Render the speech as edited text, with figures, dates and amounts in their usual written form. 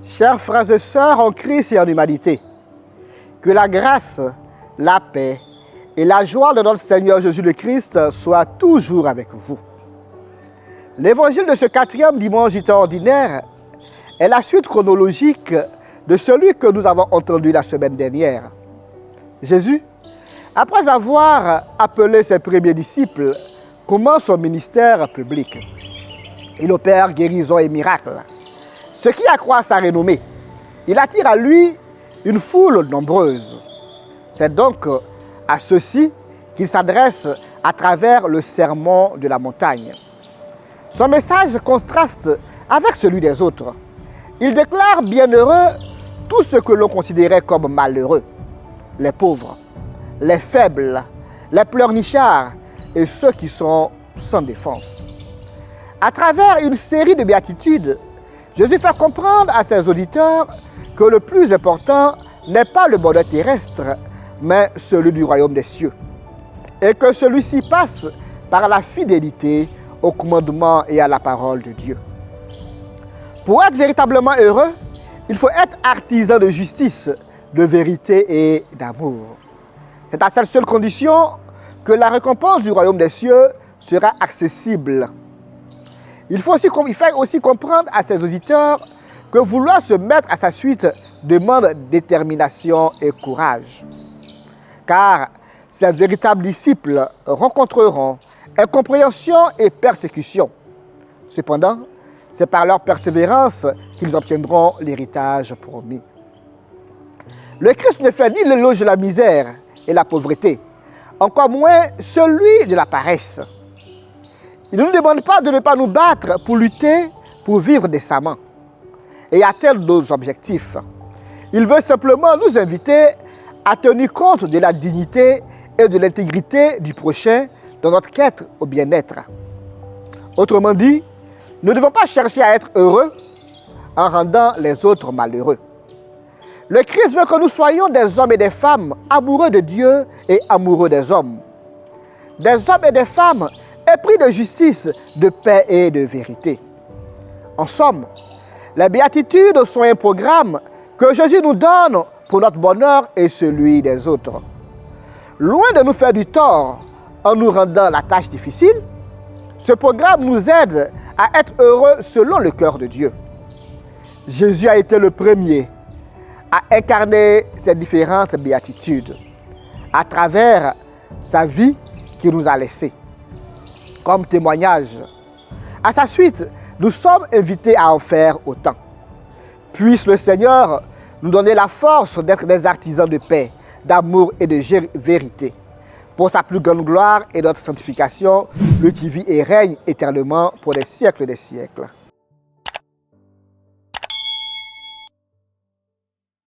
Chers frères et sœurs en Christ et en humanité, que la grâce, la paix et la joie de notre Seigneur Jésus le Christ soient toujours avec vous. L'évangile de ce 4e dimanche du temps ordinaire est la suite chronologique de celui que nous avons entendu la semaine dernière. Jésus, après avoir appelé ses premiers disciples, commence son ministère public. Il opère guérison et miracles, ce qui accroît sa renommée. Il attire à lui une foule nombreuse. C'est donc à ceux-ci qu'il s'adresse à travers le sermon de la montagne. Son message contraste avec celui des autres. Il déclare bienheureux tout ce que l'on considérait comme malheureux, les pauvres, les faibles, les pleurnichards et ceux qui sont sans défense. À travers une série de béatitudes, Jésus fait comprendre à ses auditeurs que le plus important n'est pas le bonheur terrestre, mais celui du royaume des cieux. Et que celui-ci passe par la fidélité au commandement et à la parole de Dieu. Pour être véritablement heureux, il faut être artisan de justice, de vérité et d'amour. C'est à cette seule condition que la récompense du royaume des cieux sera accessible. Il fait aussi comprendre à ses auditeurs que vouloir se mettre à sa suite demande détermination et courage. Car ces véritables disciples rencontreront incompréhension et persécution. Cependant, c'est par leur persévérance qu'ils obtiendront l'héritage promis. Le Christ ne fait ni l'éloge de la misère et la pauvreté, encore moins celui de la paresse. Il ne nous demande pas de ne pas nous battre pour lutter, pour vivre décemment et atteindre nos objectifs. Il veut simplement nous inviter à tenir compte de la dignité et de l'intégrité du prochain dans notre quête au bien-être. Autrement dit, nous ne devons pas chercher à être heureux en rendant les autres malheureux. Le Christ veut que nous soyons des hommes et des femmes amoureux de Dieu et amoureux des hommes. Des hommes et des femmes épris de justice, de paix et de vérité. En somme, les béatitudes sont un programme que Jésus nous donne pour notre bonheur et celui des autres. Loin de nous faire du tort en nous rendant la tâche difficile, ce programme nous aide à être heureux selon le cœur de Dieu. Jésus a été le premier à incarner ces différentes béatitudes à travers sa vie qu'il nous a laissée. Comme témoignage, à sa suite, nous sommes invités à en faire autant. Puisse le Seigneur nous donner la force d'être des artisans de paix, d'amour et de vérité. Pour sa plus grande gloire et notre sanctification, lui qui vit et règne éternellement pour les siècles des siècles.